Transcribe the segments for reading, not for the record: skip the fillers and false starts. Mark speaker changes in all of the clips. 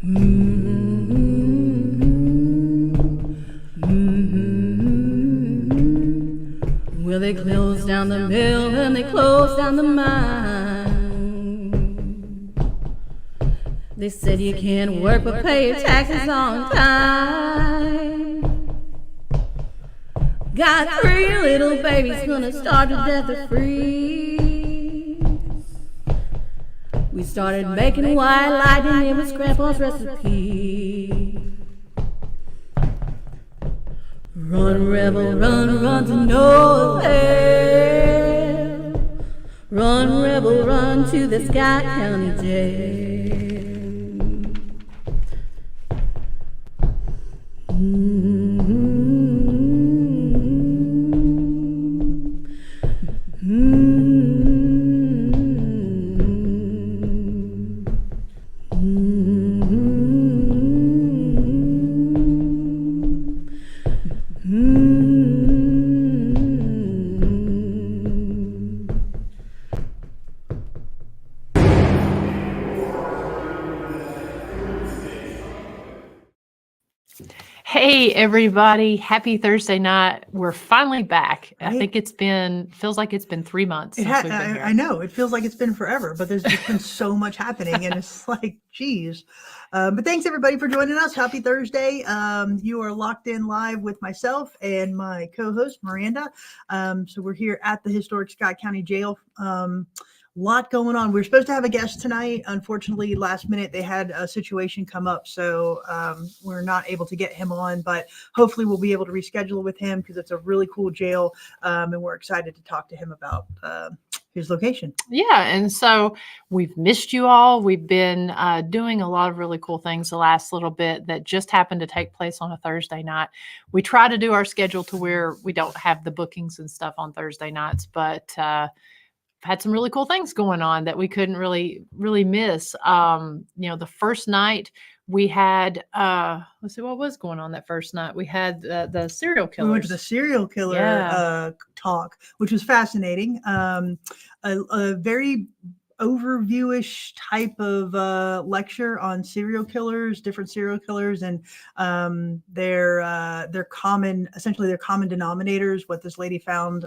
Speaker 1: Well, they closed down the mill and they closed down the mine. They said you can't work but pay your taxes on time. Got 3 little babies gonna starve to death or freeze. We started making white lightning, it was Grandpa's recipe. Run, rebel, run to nowhere. Run, rebel, run to the Scott County Jail.
Speaker 2: Hey everybody, happy Thursday night. We're finally back.
Speaker 3: Right?
Speaker 2: I think feels like it's been 3 months since we've been here.
Speaker 3: I know, it feels like it's been forever, but there's just been so much happening and it's like, geez. But thanks everybody for joining us. Happy Thursday. You are locked in live with myself and my co-host Miranda. So we're here at the historic Scott County Jail. Lot going on. We were supposed to have a guest tonight. Unfortunately, last minute they had a situation come up, so we're not able to get him on, but hopefully we'll be able to reschedule with him because it's a really cool jail, and we're excited to talk to him about his location.
Speaker 2: Yeah, and so we've missed you all. We've been doing a lot of really cool things the last little bit that just happened to take place on a Thursday night. We try to do our schedule to where we don't have the bookings and stuff on Thursday nights, but had some really cool things going on that we couldn't really miss. The first night we had, let's see, what was going on that first night? We had the serial killers.
Speaker 3: We went to the serial killer talk, which was fascinating. A very overview-ish type of lecture on serial killers, different serial killers, and their common denominators. What this lady found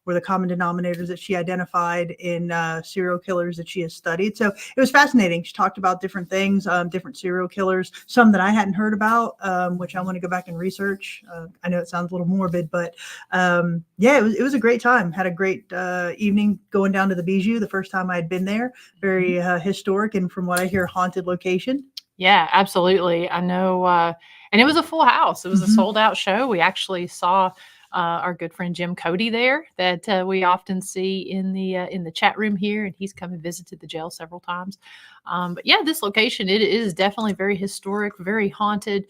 Speaker 3: were the common denominators that she identified in serial killers that she has studied. So it was fascinating. She talked about different things, different serial killers, some that I hadn't heard about, which I want to go back and research. I know it sounds a little morbid, but it was a great time. Had a great evening going down to the Bijou, the first time I had been there. Very historic, and from what I hear, haunted location.
Speaker 2: Yeah, absolutely. I know, and it was a full house. It was a sold out show. We actually saw our good friend Jim Cody there that we often see in the chat room here, and he's come and visited the jail several times. But yeah, this location, it is definitely very historic, very haunted.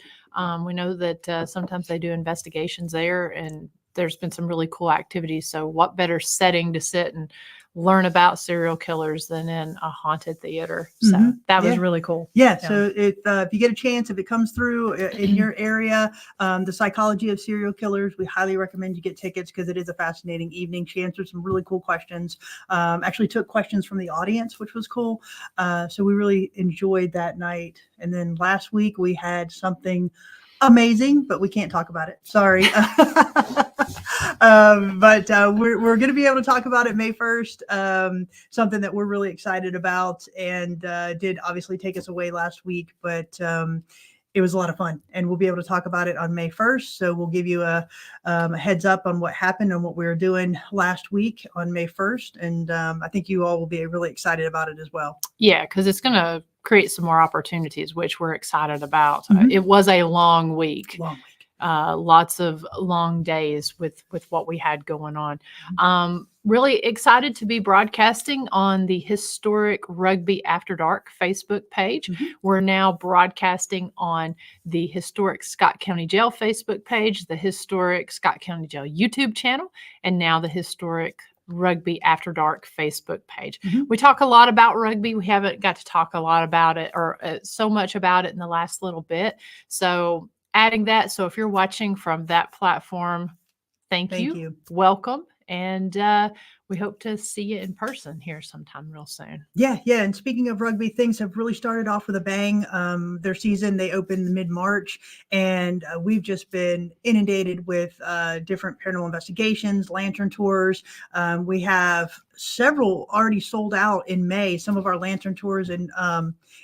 Speaker 2: We know that sometimes they do investigations there, and there's been some really cool activities. So what better setting to sit and learn about serial killers than in a haunted theater. So that was really cool.
Speaker 3: Yeah. So if you get a chance, if it comes through in your area, the psychology of serial killers, we highly recommend you get tickets because it is a fascinating evening. She answered some really cool questions. Actually took questions from the audience, which was cool. So we really enjoyed that night. And then last week we had something amazing, but we can't talk about it. Sorry. But we're going to be able to talk about it May 1st. Something that we're really excited about, and did obviously take us away last week, but it was a lot of fun, and we'll be able to talk about it on May 1st. So we'll give you a heads up on what happened and what we were doing last week on May 1st. And I think you all will be really excited about it as well.
Speaker 2: Yeah, because it's going to create some more opportunities, which we're excited about. It was a long week. Lots of long days with what we had going on. Really excited to be broadcasting on the historic Rugby After Dark Facebook page. We're now broadcasting on the historic Scott County Jail Facebook page, the historic Scott County Jail YouTube channel, and now the historic Rugby After Dark Facebook page. We talk a lot about rugby. We haven't got to talk a lot about it, or so much about it in the last little bit. So adding that. So if you're watching from that platform, thank you. Welcome. And we hope to see you in person here sometime real soon.
Speaker 3: Yeah. And speaking of rugby, things have really started off with a bang. Their season, they opened mid-March, and we've just been inundated with different paranormal investigations, lantern tours. We have several already sold out in May. Some of our lantern tours in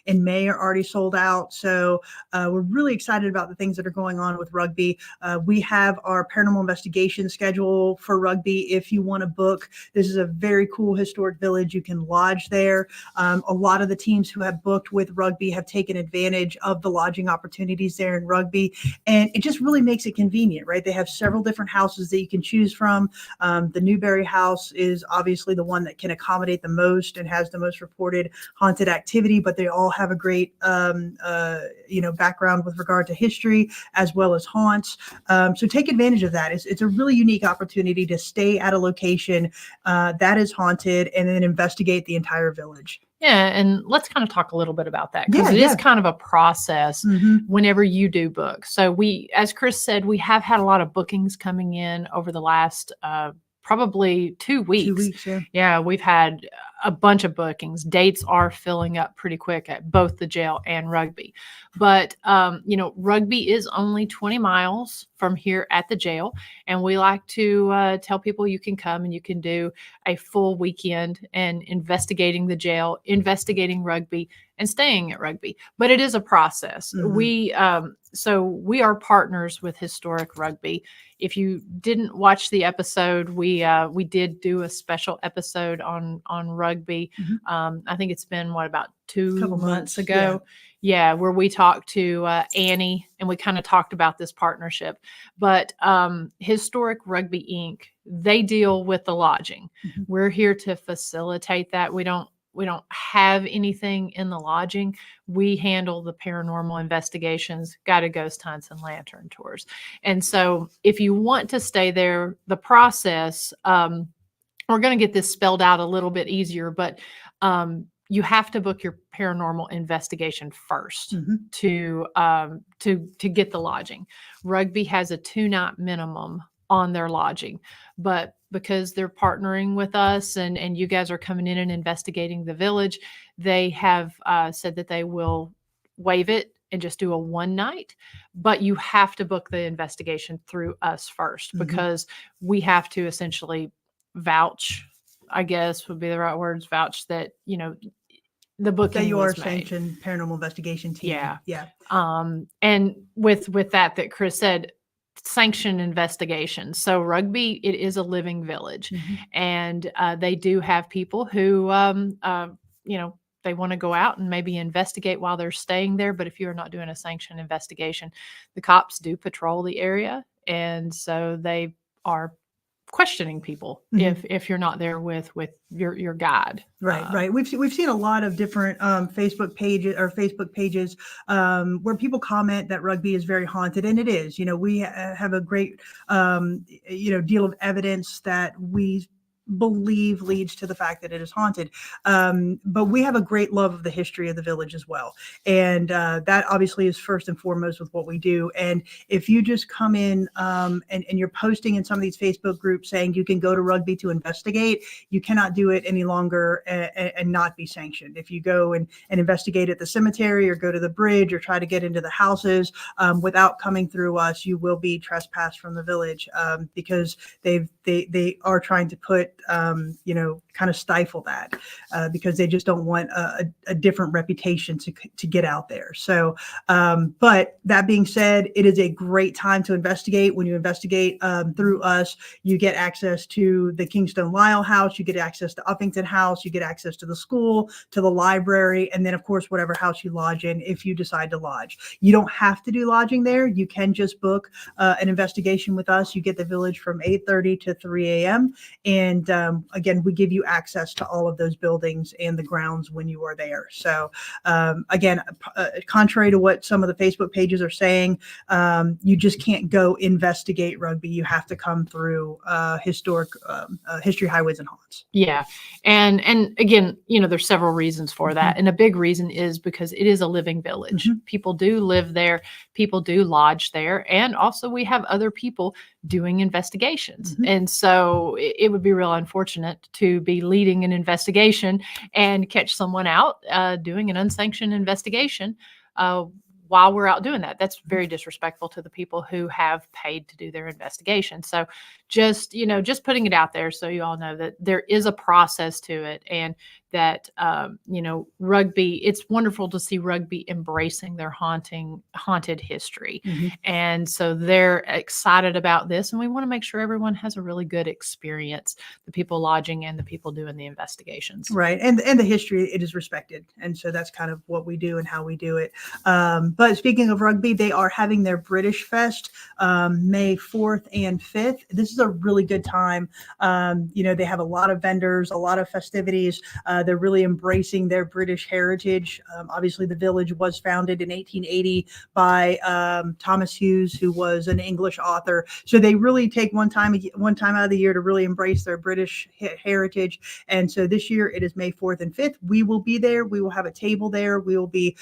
Speaker 3: May are already sold out. So we're really excited about the things that are going on with Rugby. We have our paranormal investigation schedule for Rugby. If you want to book, this is a very cool historic village. You can lodge there. A lot of the teams who have booked with Rugby have taken advantage of the lodging opportunities there in Rugby, and it just really makes it convenient, right? They have several different houses that you can choose from. The Newberry house is obviously the one that can accommodate the most and has the most reported haunted activity, but they all have a great background with regard to history as well as haunts. So take advantage of that. It's a really unique opportunity to stay at a location that is haunted and then investigate the entire village.
Speaker 2: Yeah, and let's kind of talk a little bit about that, because it is kind of a process whenever you do book. So we, as Chris said, we have had a lot of bookings coming in over the last probably 2 weeks.
Speaker 3: 2 weeks, yeah.
Speaker 2: Yeah, we've had a bunch of bookings. Dates are filling up pretty quick at both the jail and Rugby. But, Rugby is only 20 miles from here at the jail. And we like to tell people you can come and you can do a full weekend and investigating the jail, investigating Rugby, and staying at Rugby. But it is a process. We are partners with Historic Rugby. If you didn't watch the episode, we did do a special episode on Rugby. I think it's been about 2 months ago. Yeah, where we talked to Annie, and we kind of talked about this partnership. But Historic Rugby Inc., they deal with the lodging. We're here to facilitate that. We don't have anything in the lodging. We handle the paranormal investigations, guided ghost hunts, and lantern tours. And so if you want to stay there, the process, we're going to get this spelled out a little bit easier, but you have to book your paranormal investigation first to get the lodging. Rugby has a 2-night minimum on their lodging, but because they're partnering with us and you guys are coming in and investigating the village, they have said that they will waive it and just do a 1 night, but you have to book the investigation through us first, because we have to essentially vouch, I guess would be the right words, vouch that, the booking
Speaker 3: that you are
Speaker 2: was made.
Speaker 3: sanctioned paranormal investigation team.
Speaker 2: Yeah. And with that Chris said, sanctioned investigation. So Rugby, it is a living village, and they do have people who, they want to go out and maybe investigate while they're staying there. But if you're not doing a sanctioned investigation, the cops do patrol the area, and so they are questioning people if you're not there with your guide.
Speaker 3: Right. We've seen a lot of different Facebook pages where people comment that Rugby is very haunted, and it is. We have a great deal of evidence that we believe leads to the fact that it is haunted. But we have a great love of the history of the village as well. And that obviously is first and foremost with what we do. And if you just come in and you're posting in some of these Facebook groups saying you can go to Rugby to investigate, you cannot do it any longer and not be sanctioned. If you go and investigate at the cemetery or go to the bridge or try to get into the houses without coming through us, you will be trespassed from the village because they are trying to put kind of stifle that because they just don't want a different reputation to get out there. So, but that being said, it is a great time to investigate. When you investigate through us, you get access to the Kingstone Lyle house, you get access to Uppington house, you get access to the school, to the library, and then of course, whatever house you lodge in, if you decide to lodge. You don't have to do lodging there. You can just book an investigation with us. You get the village from 8:30 to 3 a.m. And again, we give you access to all of those buildings and the grounds when you are there. So again, contrary to what some of the Facebook pages are saying, you just can't go investigate Rugby. You have to come through historic history highways and haunts.
Speaker 2: Yeah. And again, there's several reasons for that. And a big reason is because it is a living village. People do live there. People do lodge there. And also we have other people doing investigations. And so it would be real unfortunate to be leading an investigation and catch someone out doing an unsanctioned investigation while we're out doing that. That's very disrespectful to the people who have paid to do their investigation. So just putting it out there so you all know that there is a process to it, and that, Rugby, it's wonderful to see Rugby embracing their haunted history. And so they're excited about this, and we want to make sure everyone has a really good experience, the people lodging and the people doing the investigations.
Speaker 3: Right. And the history, it is respected. And so that's kind of what we do and how we do it. But speaking of Rugby, they are having their British Fest May 4th and 5th. This is a really good time. They have a lot of vendors, a lot of festivities. They're really embracing their British heritage. Obviously, the village was founded in 1880 by Thomas Hughes, who was an English author. So they really take one time out of the year to really embrace their British heritage. And so this year it is May 4th and 5th. We will be there. We will have a table there. We will be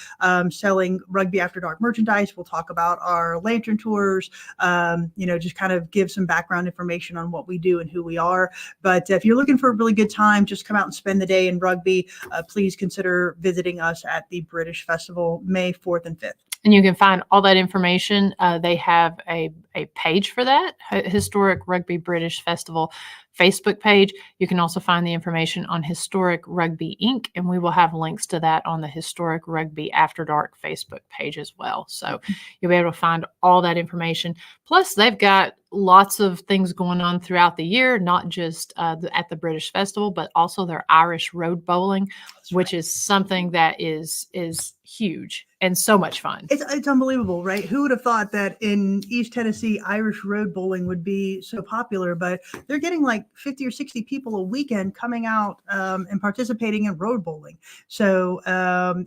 Speaker 3: selling Rugby After Dark merchandise. We'll talk about our lantern tours, just kind of give some background information on what we do and who we are. But if you're looking for a really good time, just come out and spend the day in Rugby. Please consider visiting us at the British Festival, May 4th and 5th.
Speaker 2: And you can find all that information. They have a page for that, Historic Rugby British Festival Facebook page. You can also find the information on Historic Rugby Inc., and we will have links to that on the Historic Rugby After Dark Facebook page as well. So you'll be able to find all that information. Plus, they've got lots of things going on throughout the year, not just at the British Festival, but also their Irish road bowling, which is something that is huge and so much fun.
Speaker 3: It's unbelievable, right? Who would have thought that in East Tennessee, Irish road bowling would be so popular? But they're getting like 50 or 60 people a weekend coming out and participating in road bowling. So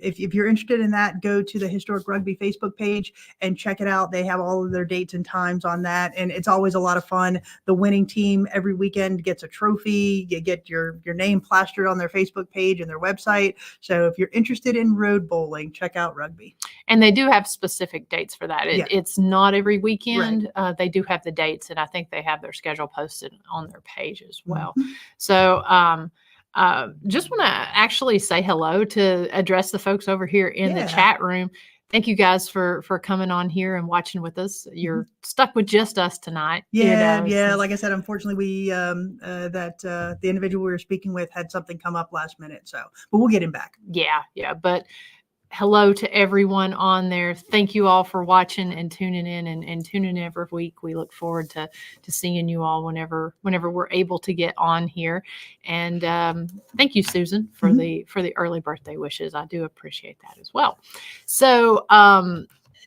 Speaker 3: if you're interested in that, go to the Historic Rugby Facebook page and check it out. They have all of their dates and times on that, and it's always a lot of fun. The winning team every weekend gets a trophy. You get your name plastered on their Facebook page and their website. So if you're interested in road bowling, check out Rugby.
Speaker 2: And they do have specific dates for that. It's not every weekend.
Speaker 3: Right.
Speaker 2: They do have the dates, and I think they have their schedule posted on their page as well. So just want to actually say hello to address the folks over here in the chat room. Thank you guys for coming on here and watching with us. You're stuck with just us tonight.
Speaker 3: Yeah. Like I said, unfortunately, we the individual we were speaking with had something come up last minute. So, but we'll get him back.
Speaker 2: Yeah. But hello to everyone on there. Thank you all for watching and tuning in and tuning in every week. We look forward to seeing you all whenever we're able to get on here. And thank you, Susan, for the early birthday wishes. I do appreciate that as well. So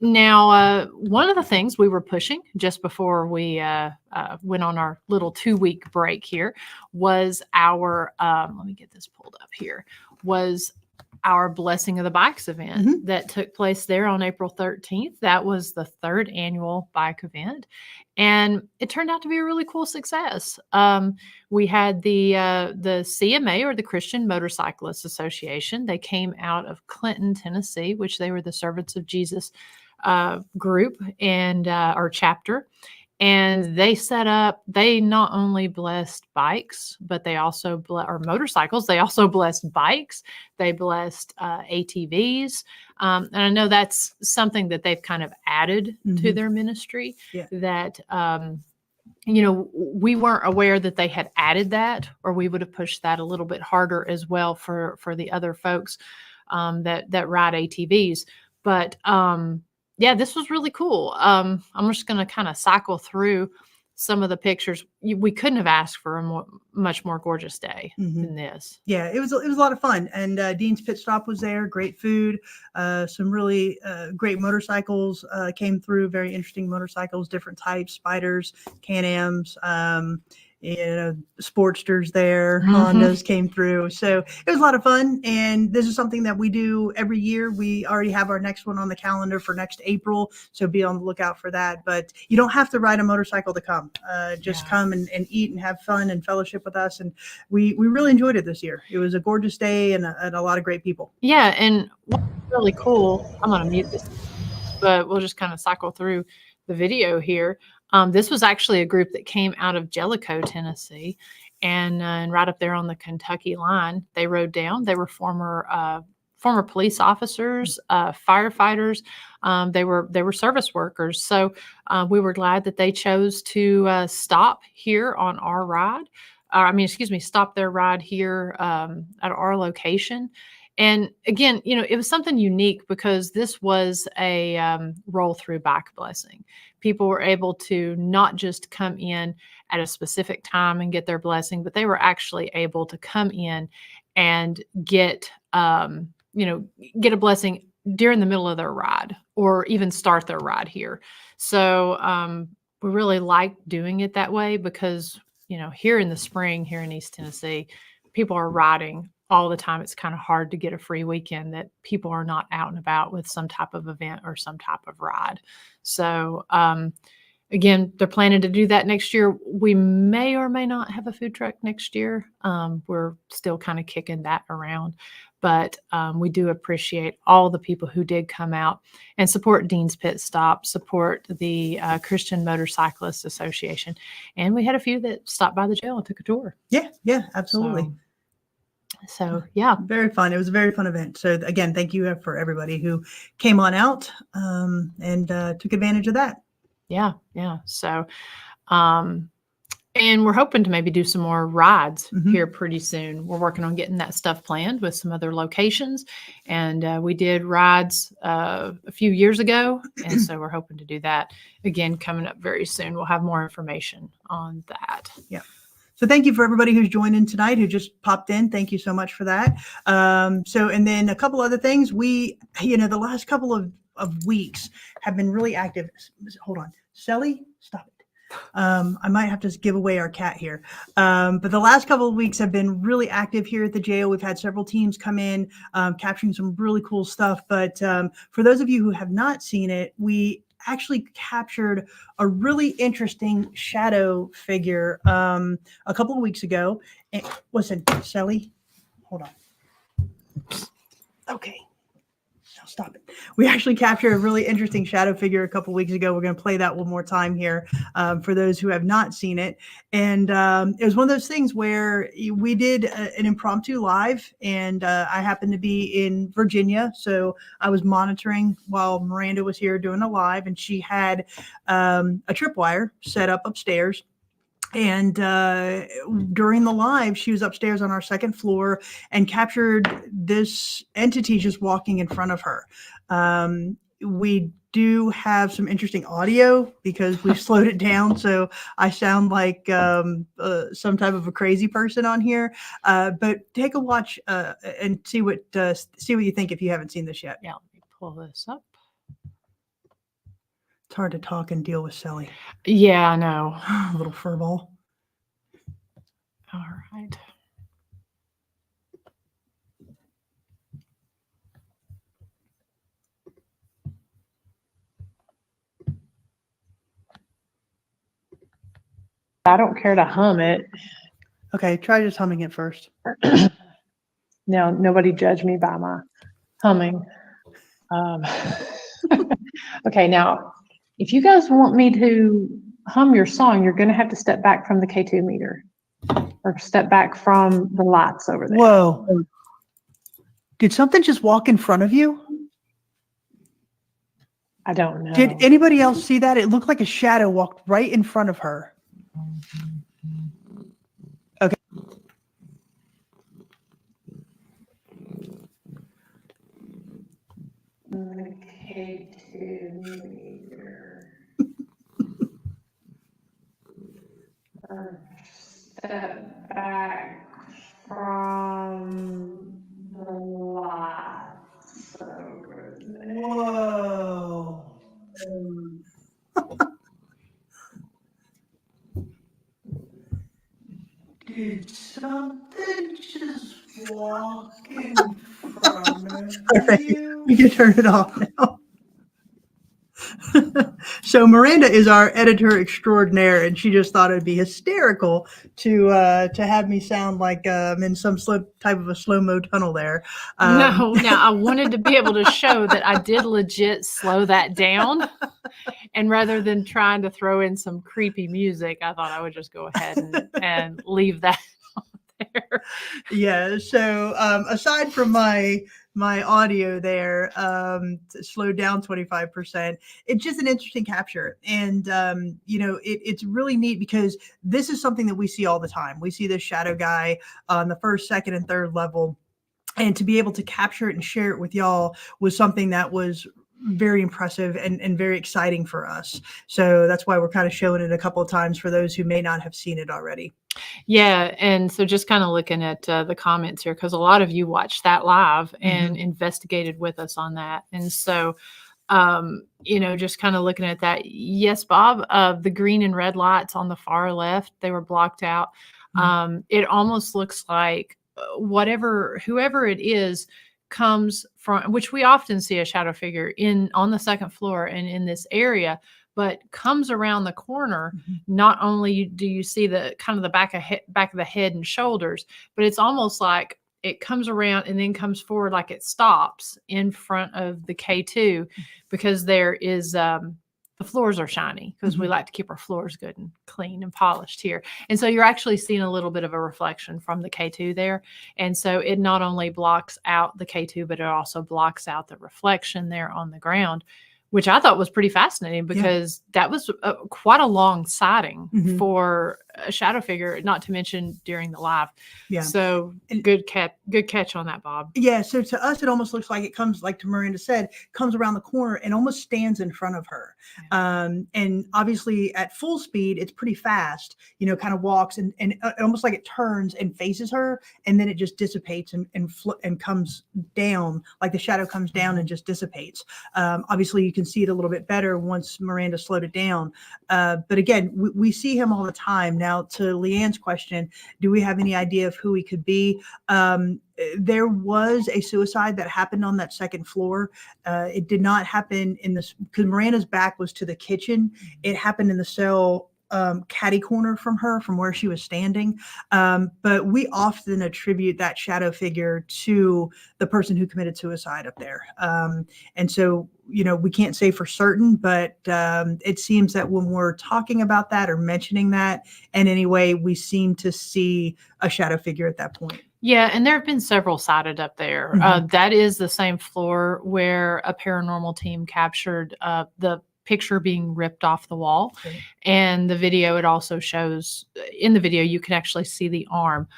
Speaker 2: now, one of the things we were pushing just before we went on our little 2-week break here was our, let me get this pulled up here, was our Blessing of the Bikes event that took place there on April 13th. That was the 3rd annual bike event, and it turned out to be a really cool success. We had the CMA, or the Christian Motorcyclists Association. They came out of Clinton, Tennessee, which they were the Servants of Jesus group and or chapter. And they not only blessed bikes, but they also or motorcycles. They also blessed bikes. They blessed ATVs. And I know that's something that they've kind of added to their ministry that, we weren't aware that they had added that, or we would have pushed that a little bit harder as well for the other folks that ride ATVs. But, yeah, this was really cool. I'm just going to kind of cycle through some of the pictures. We couldn't have asked for a much more gorgeous day than this.
Speaker 3: Yeah, it was a lot of fun. And Dean's Pit Stop was there. Great food. Some really great motorcycles came through. Very interesting motorcycles, different types, Spiders, Can-Ams. Sportsters there, Hondas came through. So it was a lot of fun. And this is something that we do every year. We already have our next one on the calendar for next April. So be on the lookout for that. But you don't have to ride a motorcycle to come. Just come and eat and have fun and fellowship with us. And we really enjoyed it this year. It was a gorgeous day and a lot of great people.
Speaker 2: Yeah. And what's really cool, I'm going to mute this, but we'll just kind of cycle through the video here. This was actually a group that came out of Jellicoe, Tennessee, and right up there on the Kentucky line. They rode down. They were former police officers, firefighters. They were service workers. So we were glad that they chose to stop here on our ride. Stop their ride here at our location. And again, it was something unique because this was a roll through back blessing. People were able to not just come in at a specific time and get their blessing, but they were actually able to come in and get a blessing during the middle of their ride or even start their ride here. So we really like doing it that way because, here in the spring, here in East Tennessee, people are riding all the time. It's kind of hard to get a free weekend that people are not out and about with some type of event or some type of ride. So, again, they're planning to do that next year. We may or may not have a food truck next year. We're still kind of kicking that around. But we do appreciate all the people who did come out and support Dean's Pit Stop, support the Christian Motorcyclists Association. And we had a few that stopped by the jail and took a tour.
Speaker 3: Yeah, absolutely.
Speaker 2: So yeah.
Speaker 3: Very fun. It was a very fun event. So again, thank you for everybody who came on out and took advantage of that.
Speaker 2: Yeah. So, and we're hoping to maybe do some more rides here pretty soon. We're working on getting that stuff planned with some other locations. And we did rides a few years ago. And so we're hoping to do that again coming up very soon. We'll have more information on that.
Speaker 3: Yeah. So thank you for everybody who's joined in tonight, who just popped in. Thank you so much for that. And then a couple other things. We, the last couple of weeks have been really active. Hold on. Shelly, stop it. I might have to give away our cat here. But the last couple of weeks have been really active here at the jail. We've had several teams come in, capturing some really cool stuff. But for those of you who have not seen it, we actually captured a really interesting shadow figure a couple of weeks ago. And listen, Shelly, hold on. Okay. Now stop it. We actually captured a really interesting shadow figure a couple of weeks ago. We're going to play that one more time here for those who have not seen it. And it was one of those things where we did an impromptu live, and I happened to be in Virginia. So I was monitoring while Miranda was here doing a live, and she had a tripwire set up upstairs. And during the live, she was upstairs on our second floor and captured this entity just walking in front of her. We do have some interesting audio because we've slowed it down, so I sound like some type of a crazy person on here. But take a watch and see what you think if you haven't seen this yet.
Speaker 2: Yeah, let me pull this up.
Speaker 3: It's hard to talk and deal with Shelly.
Speaker 2: Yeah, I know.
Speaker 3: Little furball.
Speaker 2: All right. I don't care to hum it.
Speaker 3: Okay, try just humming it first.
Speaker 2: Now, nobody judge me by my humming. Okay, now, if you guys want me to hum your song, you're going to have to step back from the K2 meter or step back from the lights over there.
Speaker 3: Whoa. Did something just walk in front of you?
Speaker 2: I don't know.
Speaker 3: Did anybody else see that? It looked like a shadow walked right in front of her. Okay.
Speaker 2: K2 meter. Step back from the lights over there.
Speaker 3: Whoa. Did something just walk in front of you? We can turn it off now. So Miranda is our editor extraordinaire, and she just thought it'd be hysterical to have me sound like in some type of a slow-mo tunnel there.
Speaker 2: No, now I wanted to be able to show that I did legit slow that down. And rather than trying to throw in some creepy music, I thought I would just go ahead and leave that there.
Speaker 3: Yeah. So aside from my audio there, slowed down 25%, it's just an interesting capture. And, it's really neat because this is something that we see all the time. We see this shadow guy on the first, second, and third level. And to be able to capture it and share it with y'all was something that was very impressive and very exciting for us. So that's why we're kind of showing it a couple of times for those who may not have seen it already.
Speaker 2: Yeah. And so just kind of looking at the comments here, because a lot of you watched that live and investigated with us on that. And so, just kind of looking at that. Yes, Bob, the green and red lights on the far left, they were blocked out. It almost looks like whoever it is comes from, which we often see a shadow figure on the second floor and in this area, but comes around the corner. Not only do you see the kind of the back of the head and shoulders, but it's almost like it comes around and then comes forward, like it stops in front of the K2, because there is the floors are shiny, because we like to keep our floors good and clean and polished here. And so you're actually seeing a little bit of a reflection from the K2 there. And so it not only blocks out the K2, but it also blocks out the reflection there on the ground, which I thought was pretty fascinating, because that was quite a long sighting for a shadow figure, not to mention during the live. Yeah. So good catch on that, Bob.
Speaker 3: Yeah. So to us, it almost looks like it comes, like Miranda said, comes around the corner and almost stands in front of her. Yeah. And obviously at full speed, it's pretty fast, kind of walks and almost like it turns and faces her, and then it just dissipates and comes down, like the shadow comes down and just dissipates. Obviously you can see it a little bit better once Miranda slowed it down. But again, we see him all the time. Now, to Leanne's question, do we have any idea of who he could be? There was a suicide that happened on that second floor. It did not happen because Miranda's back was to the kitchen. It happened in the cell catty corner from where she was standing. But we often attribute that shadow figure to the person who committed suicide up there. And so, we can't say for certain, but it seems that when we're talking about that or mentioning that in any way, we seem to see a shadow figure at that point.
Speaker 2: Yeah, and there have been several sighted up there. That is the same floor where a paranormal team captured the picture being ripped off the wall. Okay. And the video, it also shows, in the video, you can actually see the arm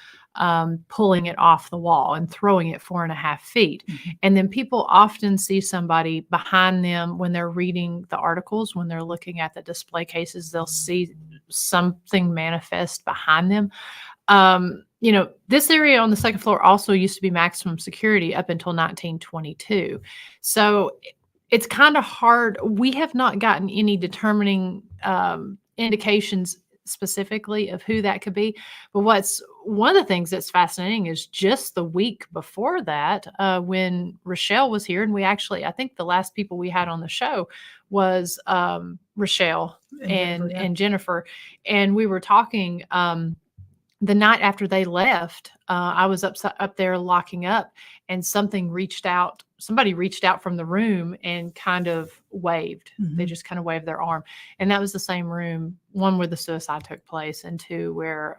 Speaker 2: pulling it off the wall and throwing it 4.5 feet. And then people often see somebody behind them when they're reading the articles, when they're looking at the display cases, they'll see something manifest behind them. This area on the second floor also used to be maximum security up until 1922. So it's kind of hard. We have not gotten any determining indications specifically of who that could be. But one of the things that's fascinating is just the week before that, when Rochelle was here, and I think the last people we had on the show was Rochelle and Jennifer. And we were talking the night after they left. I was up there locking up, and somebody reached out from the room and kind of waved. They just kind of waved their arm. And that was the same room, one where the suicide took place, and two where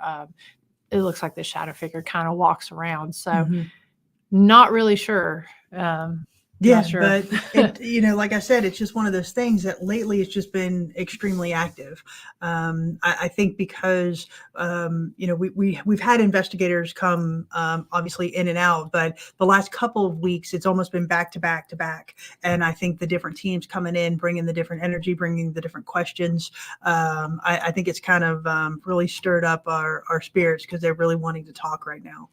Speaker 2: it looks like the shadow figure kind of walks around. So not really sure.
Speaker 3: Yeah, sure. But like I said, it's just one of those things that lately it's just been extremely active. I think because we've had investigators come obviously in and out, but the last couple of weeks it's almost been back to back to back. And I think the different teams coming in, bringing the different energy, bringing the different questions. I think it's kind of really stirred up our spirits, because they're really wanting to talk right now.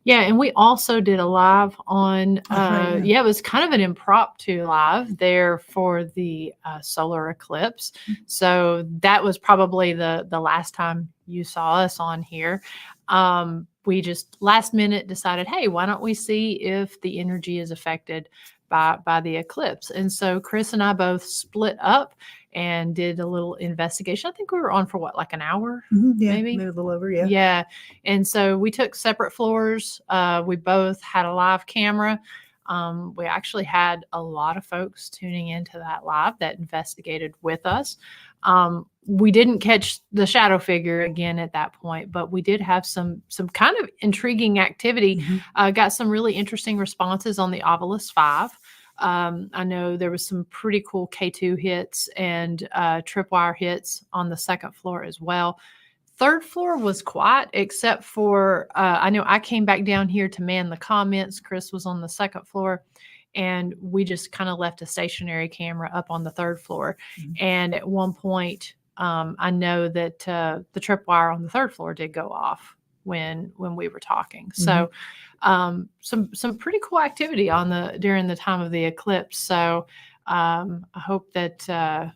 Speaker 2: Yeah, and we also did a live on, it was kind of an impromptu live there for the solar eclipse. So that was probably the last time you saw us on here. We just last minute decided, hey, why don't we see if the energy is affected by the eclipse. And so Chris and I both split up and did a little investigation. I think we were on for what, like an hour?
Speaker 3: Yeah,
Speaker 2: maybe
Speaker 3: a little over. Yeah.
Speaker 2: Yeah. And so we took separate floors. We both had a live camera. We actually had a lot of folks tuning into that live that investigated with us. We didn't catch the shadow figure again at that point, but we did have some kind of intriguing activity. Got some really interesting responses on the Ovilus 5. I know there was some pretty cool K2 hits and tripwire hits on the second floor as well. Third floor was quiet, except for I know I came back down here to man the comments. Chris was on the second floor, and we just kind of left a stationary camera up on the third floor. And at one point, I know that the tripwire on the third floor did go off when we were talking. So some pretty cool activity during the time of the eclipse. So I hope that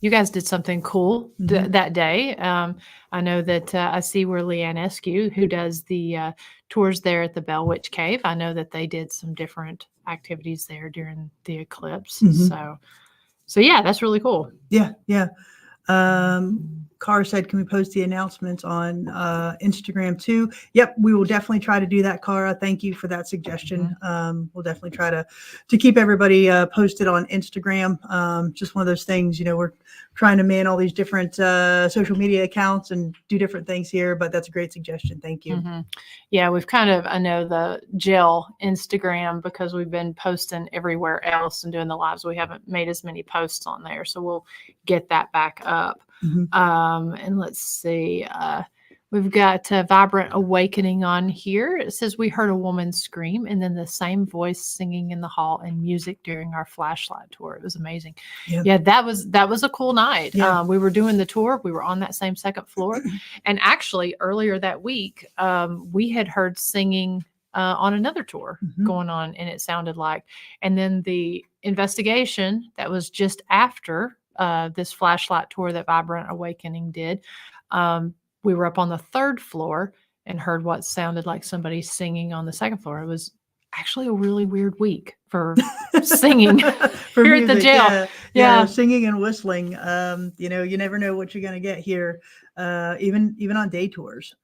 Speaker 2: you guys did something cool that day. I know that I see where Leanne Eskew, who does the tours there at the Bell Witch Cave, I know that they did some different activities there during the eclipse. So yeah, that's really cool.
Speaker 3: Yeah. Carr said, can we post the announcements on Instagram too? Yep, we will definitely try to do that, Cara. Thank you for that suggestion. We'll definitely try to keep everybody posted on Instagram. Just one of those things, we're trying to man all these different social media accounts and do different things here, but that's a great suggestion. Thank you.
Speaker 2: Yeah, we've I know the Jail Instagram, because we've been posting everywhere else and doing the lives. We haven't made as many posts on there, so we'll get that back up. And let's see, we've got Vibrant Awakening on here. It says, we heard a woman scream and then the same voice singing in the hall and music during our flashlight tour. It was amazing. Yeah, that was a cool night. We were doing the tour. We were on that same second floor. And actually earlier that week, we had heard singing on another tour going on, and it sounded like, and then the investigation that was just after this flashlight tour that Vibrant Awakening did, we were up on the third floor and heard what sounded like somebody singing on the second floor. It was actually a really weird week for singing
Speaker 3: for
Speaker 2: here
Speaker 3: music,
Speaker 2: at the jail.
Speaker 3: Yeah, singing and whistling. You never know what you're going to get here, even on day tours.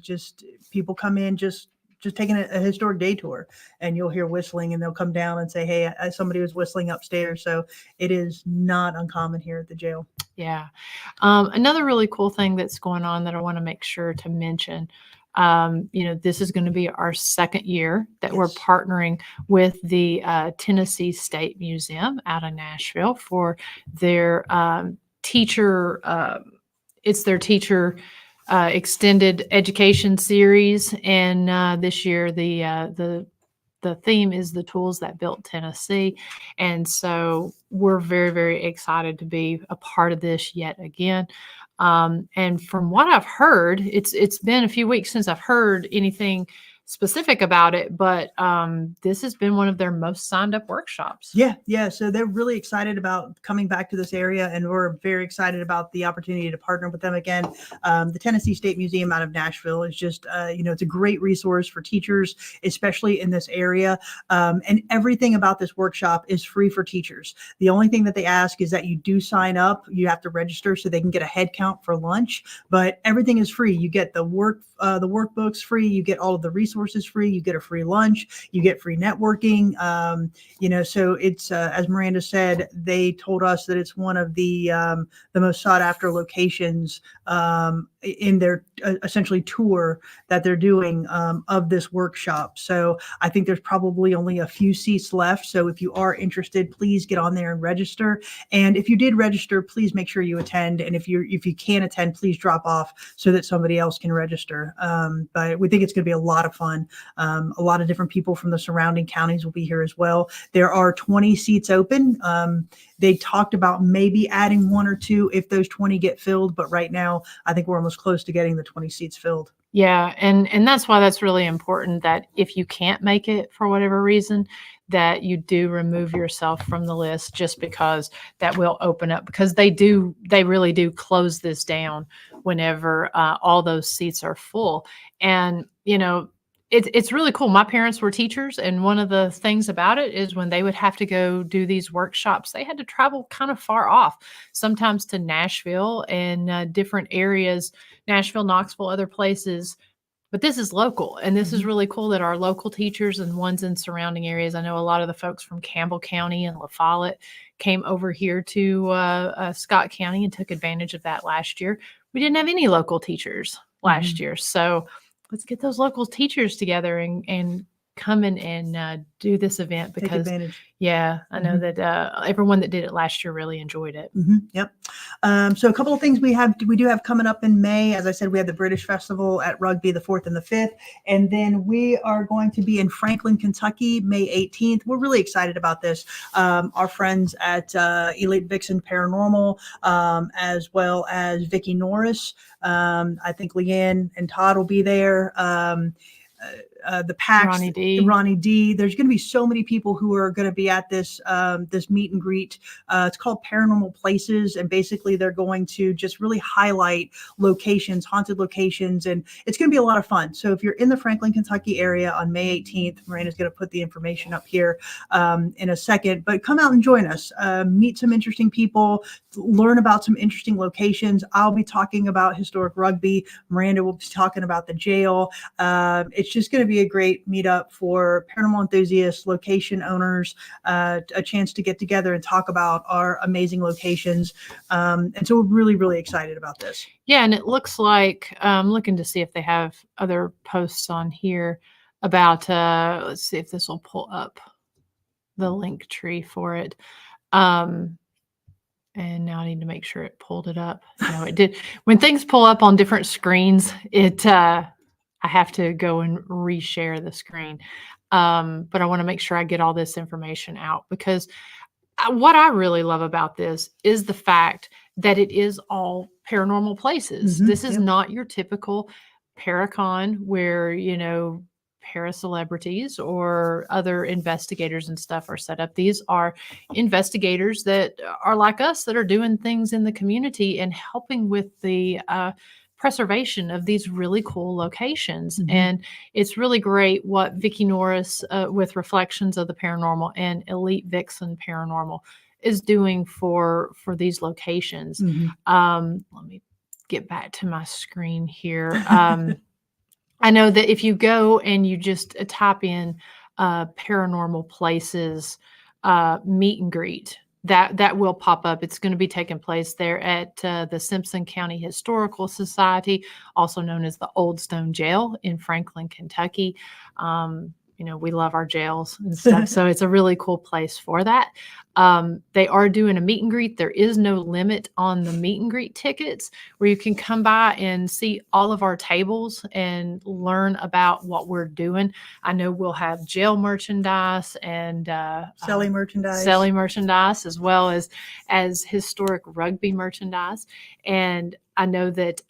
Speaker 3: Just people come in just taking a historic day tour, and you'll hear whistling, and they'll come down and say, hey, somebody was whistling upstairs. So it is not uncommon here at the jail.
Speaker 2: Yeah. Another really cool thing that's going on that I want to make sure to mention, this is going to be our second year that we're partnering with the Tennessee State Museum out of Nashville for their teacher, it's their teacher extended education series. And this year, the theme is the tools that built Tennessee. And so we're very, very excited to be a part of this yet again. And from what I've heard, it's been a few weeks since I've heard anything specific about it, but this has been one of their most signed up workshops.
Speaker 3: Yeah. So they're really excited about coming back to this area, and we're very excited about the opportunity to partner with them again. The Tennessee State Museum out of Nashville is just, it's a great resource for teachers, especially in this area. And everything about this workshop is free for teachers. The only thing that they ask is that you do sign up. You have to register so they can get a head count for lunch, but everything is free. You get the workbooks free. You get all of the resources free. You get a free lunch. You get free networking. So it's as Miranda said, they told us that it's one of the most sought after locations in their essentially tour that they're doing of this workshop. So I think there's probably only a few seats left. So if you are interested, please get on there and register. And if you did register, please make sure you attend. And if you can't attend, please drop off so that somebody else can register. But we think it's going to be a lot of fun. A lot of different people from the surrounding counties will be here as well. There are 20 seats open. They talked about maybe adding one or two if those 20 get filled. But right now, I think we're almost close to getting the 20 seats filled.
Speaker 2: Yeah. And that's why that's really important, that if you can't make it for whatever reason, that you do remove yourself from the list, just because that will open up, because they really do close this down whenever all those seats are full. And, it's really cool. My parents were teachers, and one of the things about it is when they would have to go do these workshops, they had to travel kind of far off, sometimes to Nashville and different areas, Nashville, Knoxville, other places. But this is local, and this is really cool that our local teachers and ones in surrounding areas. I know a lot of the folks from Campbell County and La Follette came over here to Scott County and took advantage of that last year. We didn't have any local teachers last year, so let's get those local teachers together and come in and do this event,
Speaker 3: Take
Speaker 2: because
Speaker 3: advantage.
Speaker 2: yeah, I know that everyone that did it last year really enjoyed it.
Speaker 3: Yep. So a couple of things we do have coming up in May. As I said, we have the British Festival at Rugby the 4th and the 5th. And then we are going to be in Franklin, Kentucky, May 18th. We're really excited about this. Our friends at Elite Vixen Paranormal, as well as Vicki Norris. I think Leanne and Todd will be there. The PAX, Ronnie D. There's going to be so many people who are going to be at this this meet and greet. It's called Paranormal Places, and basically they're going to just really highlight locations, haunted locations, and it's going to be a lot of fun. So if you're in the Franklin, Kentucky area on May 18th, Miranda's going to put the information up here in a second, but come out and join us. Meet some interesting people, learn about some interesting locations. I'll be talking about historic Rugby. Miranda will be talking about the jail. It's just going to be a great meetup for paranormal enthusiasts, location owners, a chance to get together and talk about our amazing locations. And so we're really, really excited about this.
Speaker 2: Yeah, and it looks like I'm looking to see if they have other posts on here about, let's see if this will pull up the link tree for it. And now I need to make sure it pulled it up. No, it did. When things pull up on different screens, I have to go and reshare the screen. But I want to make sure I get all this information out, because what I really love about this is the fact that it is all paranormal places. This is not your typical Paracon where, you know, para-celebrities or other investigators and stuff are set up. These are investigators that are like us, that are doing things in the community and helping with the preservation of these really cool locations. And it's really great what Vicki Norris with Reflections of the Paranormal and Elite Vixen Paranormal is doing for these locations. Let me get back to my screen here. I know that if you go and you just type in paranormal places meet and greet, that will pop up. It's going to be taking place there at the Simpson County Historical Society, also known as the Old Stone Jail in Franklin, Kentucky. You know, we love our jails and stuff, so it's a really cool place for that. They are doing a meet and greet. There is no limit on the meet and greet tickets, where you can come by and see all of our tables and learn about what we're doing. I know we'll have jail merchandise and
Speaker 3: selling
Speaker 2: merchandise, as well as historic Rugby merchandise. And I know that,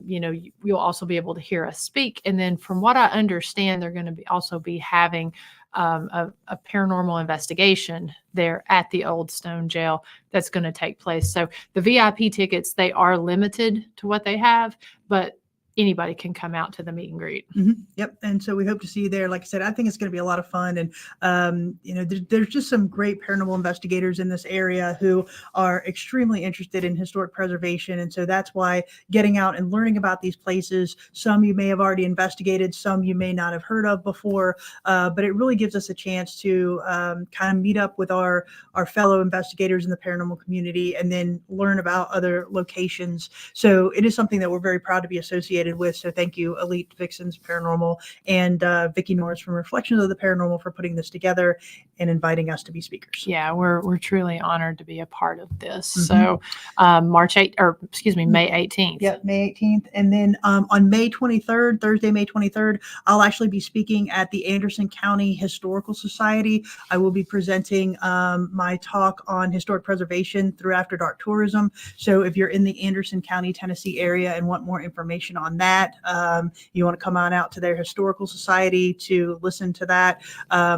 Speaker 2: you know, you'll also be able to hear us speak. And then from what I understand, they're going to also be having a paranormal investigation there at the Old Stone Jail that's going to take place. So the VIP tickets, they are limited to what they have, but anybody can come out to the meet and greet.
Speaker 3: Yep. And so we hope to see you there. Like I said, I think it's going to be a lot of fun. And, you know, there's just some great paranormal investigators in this area who are extremely interested in historic preservation. And so that's why getting out and learning about these places, some you may have already investigated, some you may not have heard of before, but it really gives us a chance to kind of meet up with our fellow investigators in the paranormal community and then learn about other locations. So it is something that we're very proud to be associated with. So thank you, Elite Vixens Paranormal and Vicki Norris from Reflections of the Paranormal, for putting this together and inviting us to be speakers.
Speaker 2: Yeah, we're truly honored to be a part of this. So May 18th.
Speaker 3: Yep, May 18th. And then on May 23rd, Thursday, May 23rd, I'll actually be speaking at the Anderson County Historical Society. I will be presenting my talk on historic preservation through After Dark tourism. So if you're in the Anderson County, Tennessee area and want more information on on that. You want to come on out to their historical society to listen to that,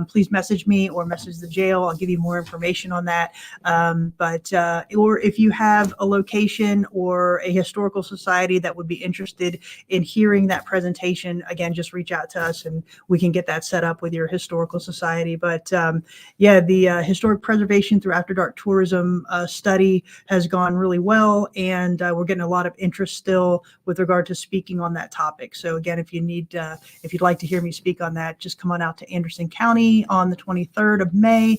Speaker 3: please message me or message the jail. I'll give you more information on that. Or if you have a location or a historical society that would be interested in hearing that presentation, again, just reach out to us and we can get that set up with your historical society. But the historic preservation through After Dark tourism study has gone really well, and we're getting a lot of interest still with regard to speaking on that topic. So again, if you'd like to hear me speak on that, just come on out to Anderson County on the 23rd of May,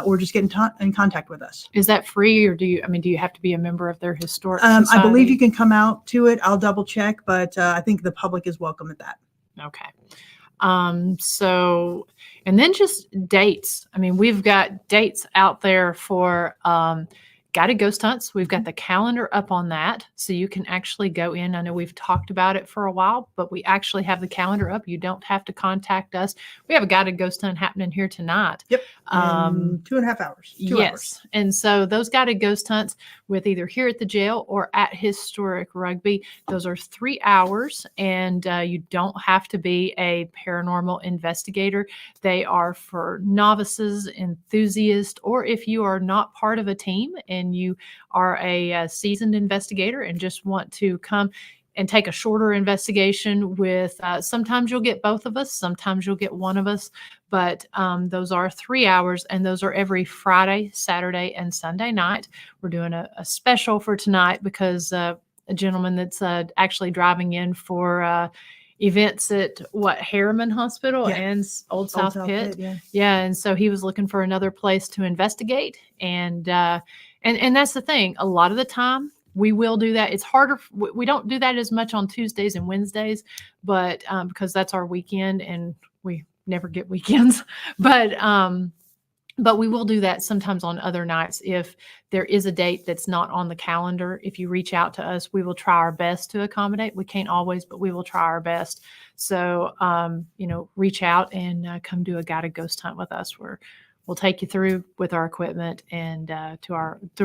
Speaker 3: or just get in contact with us.
Speaker 2: Is that free, or do you have to be a member of their historic society?
Speaker 3: I believe you can come out to it. I'll double check, but I think the public is welcome at that.
Speaker 2: Okay. And then just dates. I mean, we've got dates out there for guided ghost hunts. We've got the calendar up on that, so you can actually go in. I know we've talked about it for a while, but we actually have the calendar up. You don't have to contact us. We have a guided ghost hunt happening here tonight.
Speaker 3: Yep. 2.5 hours. 2 hours.
Speaker 2: And so those guided ghost hunts with either here at the jail or at Historic Rugby, those are 3 hours, and you don't have to be a paranormal investigator. They are for novices, enthusiasts, or if you are not part of a team and you are a seasoned investigator and just want to come and take a shorter investigation with, sometimes you'll get both of us, sometimes you'll get one of us, but those are 3 hours, and those are every Friday, Saturday, and Sunday night. We're doing a special for tonight because a gentleman that's actually driving in for events at Harriman Hospital and Old South Pitt. And so he was looking for another place to investigate, and that's the thing. A lot of the time we will do that. It's harder. We don't do that as much on Tuesdays and Wednesdays, but because that's our weekend and we never get weekends, but we will do that sometimes on other nights. If there is a date that's not on the calendar, if you reach out to us, we will try our best to accommodate. We can't always, but we will try our best. So, reach out and come do a guided ghost hunt with us, where we'll take you through with our equipment and through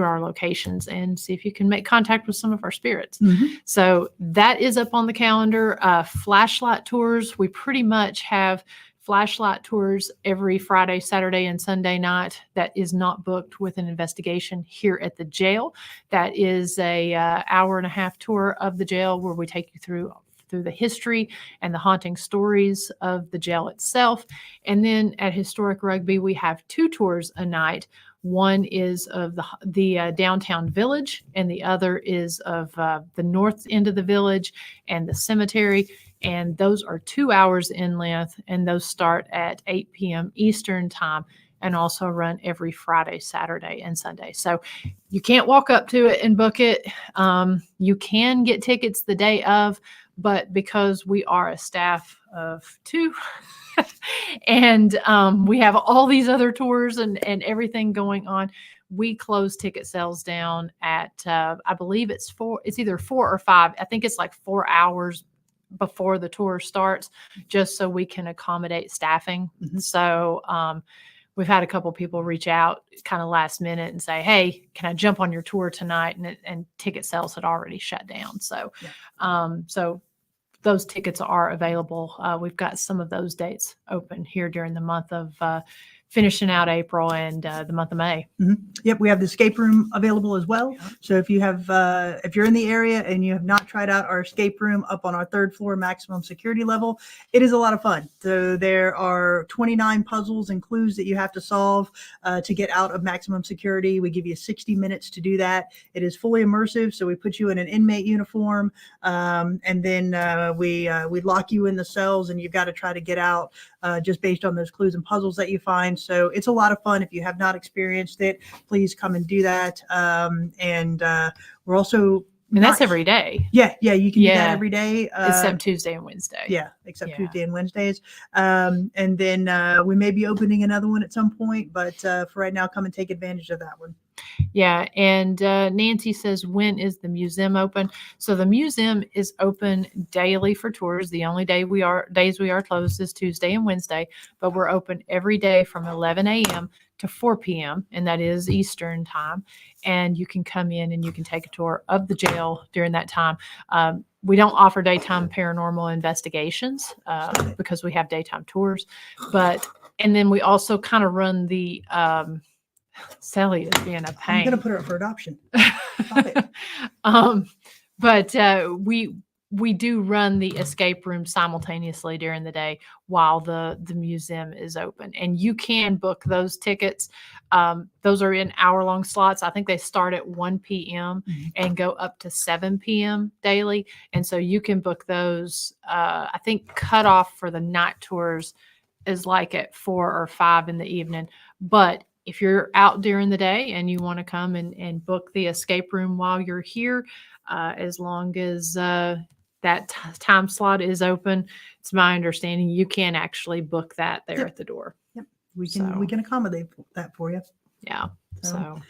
Speaker 2: our locations and see if you can make contact with some of our spirits.
Speaker 3: Mm-hmm.
Speaker 2: So that is up on the calendar. Flashlight tours. We pretty much have flashlight tours every Friday, Saturday, and Sunday night. That is not booked with an investigation here at the jail. That is a hour and a half tour of the jail where we take you through the history and the haunting stories of the jail itself. And then at Historic Rugby, we have 2 tours a night. One is of the downtown village, and the other is of the north end of the village and the cemetery. And those are 2 hours in length, and those start at 8 p.m. Eastern time and also run every Friday, Saturday, and Sunday. So you can't walk up to it and book it. You can get tickets the day of, but because we are a staff of 2 and we have all these other tours and everything going on, we close ticket sales down at, I believe it's either 4 or 5. I think it's like 4 hours before the tour starts, just so we can accommodate staffing.
Speaker 3: Mm-hmm.
Speaker 2: So we've had a couple people reach out kind of last minute and say, hey, can I jump on your tour tonight? And ticket sales had already shut down. So, so those tickets are available. We've got some of those dates open here during the month of finishing out April and the month of May.
Speaker 3: Mm-hmm. Yep, we have the escape room available as well. So if you're in the area and you have not tried out our escape room up on our 3rd floor maximum security level, it is a lot of fun. So there are 29 puzzles and clues that you have to solve to get out of maximum security. We give you 60 minutes to do that. It is fully immersive. So we put you in an inmate uniform, and then we lock you in the cells, and you've got to try to get out just based on those clues and puzzles that you find. So it's a lot of fun. If you have not experienced it, please come and do that. We're also,
Speaker 2: and that's every day.
Speaker 3: Yeah, you can do that every day.
Speaker 2: Except Tuesday and Wednesday.
Speaker 3: Yeah, except Tuesday and Wednesdays. And then we may be opening another one at some point, but for right now, come and take advantage of that one.
Speaker 2: Yeah, and Nancy says, when is the museum open? So the museum is open daily for tours. The only days we are closed is Tuesday and Wednesday, but we're open every day from 11 a.m. to 4 p.m., and that is Eastern time. And you can come in and you can take a tour of the jail during that time. we don't offer daytime paranormal investigations because we have daytime tours, and then we also kind of run the Sally is being a pain.
Speaker 3: I'm gonna put her up for adoption. Stop it.
Speaker 2: But we do run the escape room simultaneously during the day while the museum is open, and you can book those tickets. Those are in hour-long slots. I think they start at 1 p.m. and go up to 7 p.m. daily, and so you can book those. I think cutoff for the night tours is like at 4 or 5 in the evening, but if you're out during the day and you want to come and book the escape room while you're here, as long as that time slot is open, it's my understanding you can actually book that there at the door.
Speaker 3: Yep. We can accommodate that for you.
Speaker 2: Yeah. So.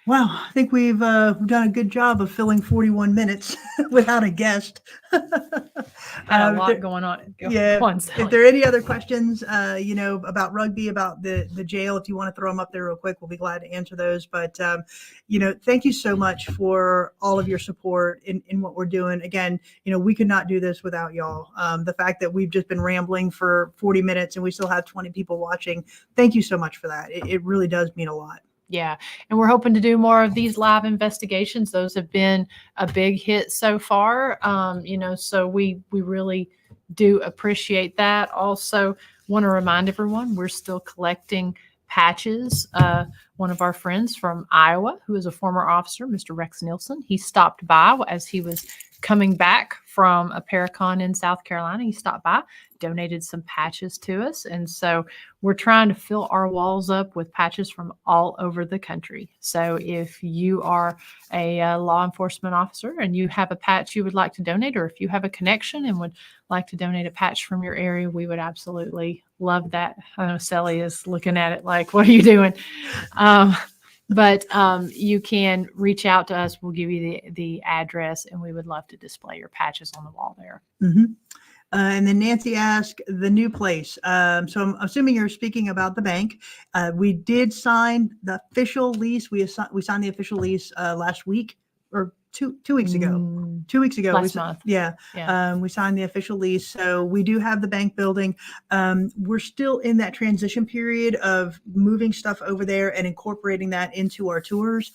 Speaker 3: Wow, I think we've done a good job of filling 41 minutes without a guest.
Speaker 2: Had a lot going on.
Speaker 3: If there are any other questions, about Rugby, about the jail, if you want to throw them up there real quick, we'll be glad to answer those. But, thank you so much for all of your support in what we're doing. Again, we could not do this without y'all. The fact that we've just been rambling for 40 minutes and we still have 20 people watching. Thank you so much for that. It really does mean a lot.
Speaker 2: Yeah. And we're hoping to do more of these live investigations. Those have been a big hit so far. So we really do appreciate that. Also want to remind everyone, we're still collecting patches. One of our friends from Iowa, who is a former officer, Mr. Rex Nielsen, he stopped by as he was coming back from a Paracon in South Carolina. He stopped by, donated some patches to us. And so we're trying to fill our walls up with patches from all over the country. So if you are a law enforcement officer and you have a patch you would like to donate, or if you have a connection and would like to donate a patch from your area, we would absolutely love that. I know Sally is looking at it like, what are you doing? But you can reach out to us. We'll give you the address, and we would love to display your patches on the wall there.
Speaker 3: Mm-hmm. And then Nancy asked the new place. So I'm assuming you're speaking about the bank. We did sign the official lease. We signed the official lease last week or two weeks ago. 2 weeks ago.
Speaker 2: Last month.
Speaker 3: Yeah. We signed the official lease. So we do have the bank building. We're still in that transition period of moving stuff over there and incorporating that into our tours.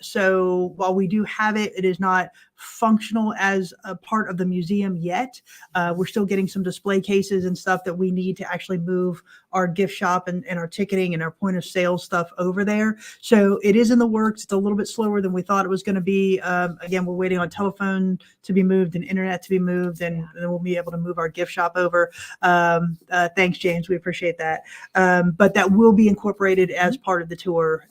Speaker 3: So while we do have it, it is not functional as a part of the museum yet. We're still getting some display cases and stuff that we need to actually move our gift shop and our ticketing and our point of sale stuff over there. So it is in the works. It's a little bit slower than we thought it was going to be. Again, we're waiting on telephone to be moved and internet to be moved, and then we'll be able to move our gift shop over. Thanks, James. We appreciate that. But that will be incorporated as part of the tour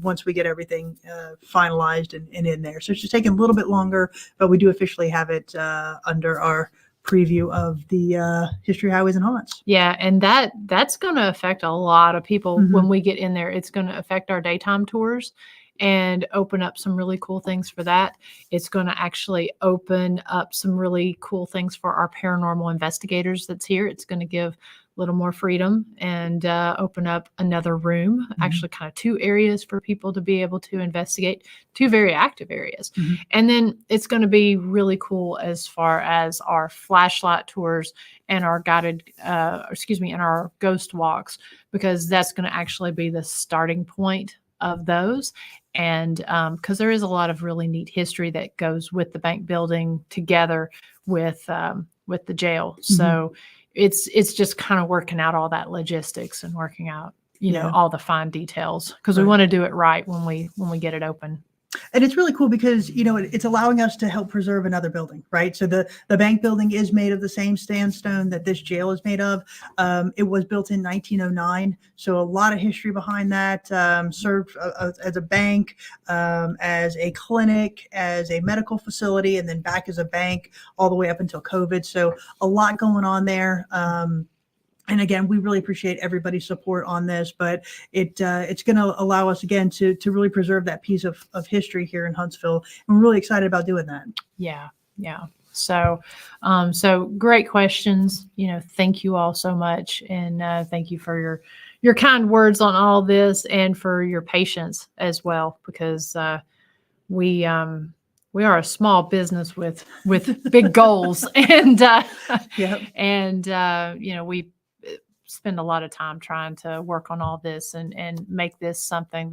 Speaker 3: once we get everything finalized and in there. So it's just taking a little bit longer, but we do officially have it under our preview of the History Highways and Haunts.
Speaker 2: Yeah, and that's going to affect a lot of people when we get in there. It's going to affect our daytime tours and open up some really cool things for that. It's going to actually open up some really cool things for our paranormal investigators that's here. It's going to give a little more freedom and open up another room, actually kind of 2 areas for people to be able to investigate, 2 very active areas. And then it's going to be really cool as far as our flashlight tours and our guided, and our ghost walks, because that's going to actually be the starting point of those. And because there is a lot of really neat history that goes with the bank building together with the jail. So it's just kind of working out all that logistics and working out, all the fine details, because we want to do it right when we get it open.
Speaker 3: And it's really cool because, it's allowing us to help preserve another building, right? So the bank building is made of the same sandstone that this jail is made of. It was built in 1909. So a lot of history behind that. Served as a bank, as a clinic, as a medical facility, and then back as a bank all the way up until COVID. So a lot going on there. And again, we really appreciate everybody's support on this, but it's going to allow us again to really preserve that piece of history here in Huntsville. And we're really excited about doing that.
Speaker 2: Yeah. So great questions. Thank you all so much, and thank you for your kind words on all this and for your patience as well, because we we are a small business with big goals, and
Speaker 3: Yep.
Speaker 2: and we spend a lot of time trying to work on all this and make this something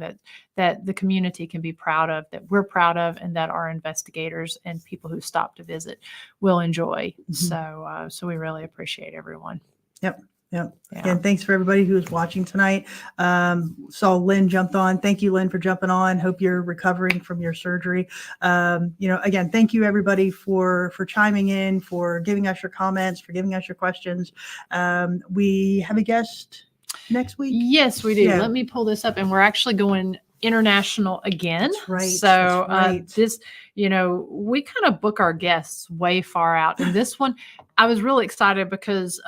Speaker 2: that the community can be proud of, that we're proud of, and that our investigators and people who stop to visit will enjoy.
Speaker 3: Mm-hmm.
Speaker 2: So we really appreciate everyone.
Speaker 3: Yep. Yep.
Speaker 2: Yeah.
Speaker 3: And thanks for everybody who is watching tonight. Saw Lynn jumped on. Thank you, Lynn, for jumping on. Hope you're recovering from your surgery. Again, thank you everybody for chiming in, for giving us your comments, for giving us your questions. We have a guest next week.
Speaker 2: Yes, we do.
Speaker 3: Yeah.
Speaker 2: Let me pull this up, and we're actually going international again.
Speaker 3: That's right.
Speaker 2: So
Speaker 3: That's right.
Speaker 2: this, we kind of book our guests way far out. And this one, I was really excited because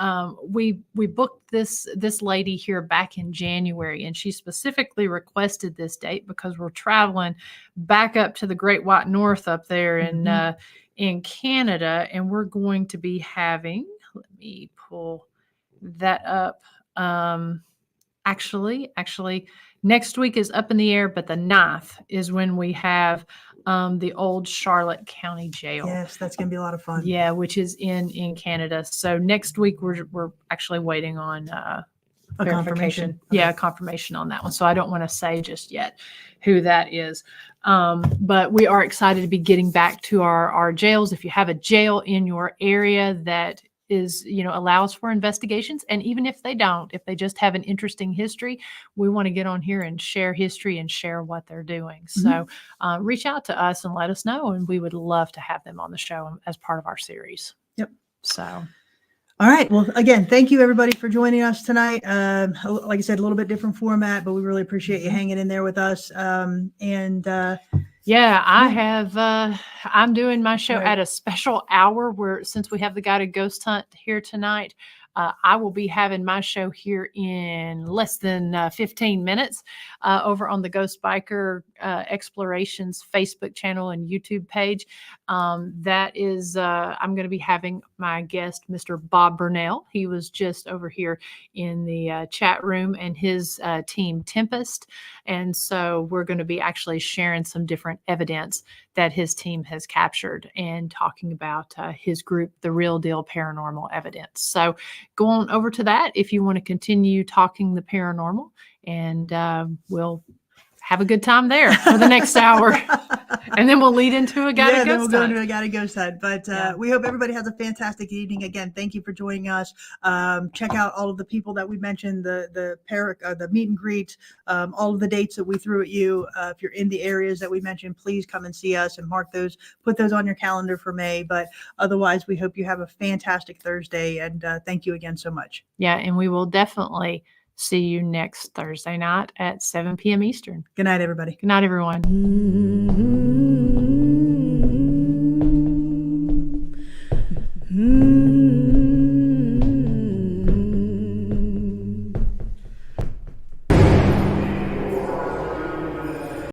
Speaker 2: we booked this lady here back in January, and she specifically requested this date because we're traveling back up to the Great White North up there in Canada, and we're going to be having. Let me pull that up. Actually, next week is up in the air, but the 9th is when we have the old Charlotte County Jail.
Speaker 3: Yes, that's going to be a lot of fun.
Speaker 2: Yeah, which is in Canada. So next week we're actually waiting on
Speaker 3: A
Speaker 2: verification.
Speaker 3: confirmation.
Speaker 2: Yeah, confirmation on that one. So I don't want to say just yet who that is. But we are excited to be getting back to our jails. If you have a jail in your area that is, allows for investigations, and even if they don't, if they just have an interesting history, we want to get on here and share history and share what they're doing. So reach out to us and let us know, and we would love to have them on the show as part of our series.
Speaker 3: Yep.
Speaker 2: So.
Speaker 3: All right. Well, again, thank you everybody for joining us tonight. Like I said, a little bit different format, but we really appreciate you hanging in there with us.
Speaker 2: Yeah, I have. I'm doing my show
Speaker 3: Right.
Speaker 2: at a special hour where, since we have the guided ghost hunt here tonight, I will be having my show here in less than 15 minutes over on the Ghost Biker Explorations Facebook channel and YouTube page. That is, I'm going to be having my guest, Mr. Bob Burnell. He was just over here in the chat room, and his team Tempest. And so we're going to be actually sharing some different evidence that his team has captured and talking about his group, The Real Deal Paranormal Evidence. So go on over to that if you want to continue talking the paranormal, and we'll have a good time there for the next hour. And then we'll lead into a guided
Speaker 3: then
Speaker 2: ghost
Speaker 3: we'll go
Speaker 2: hunt.
Speaker 3: into a guided ghost hunt. But we hope everybody has a fantastic evening. Again, thank you for joining us. Check out all of the people that we mentioned, the meet and greet, all of the dates that we threw at you. If you're in the areas that we mentioned, please come and see us and put those on your calendar for May. But otherwise, we hope you have a fantastic Thursday, and thank you again so much.
Speaker 2: Yeah, and we will definitely see you next Thursday night at 7 p.m. Eastern.
Speaker 3: Good night, everybody.
Speaker 2: Good night, everyone.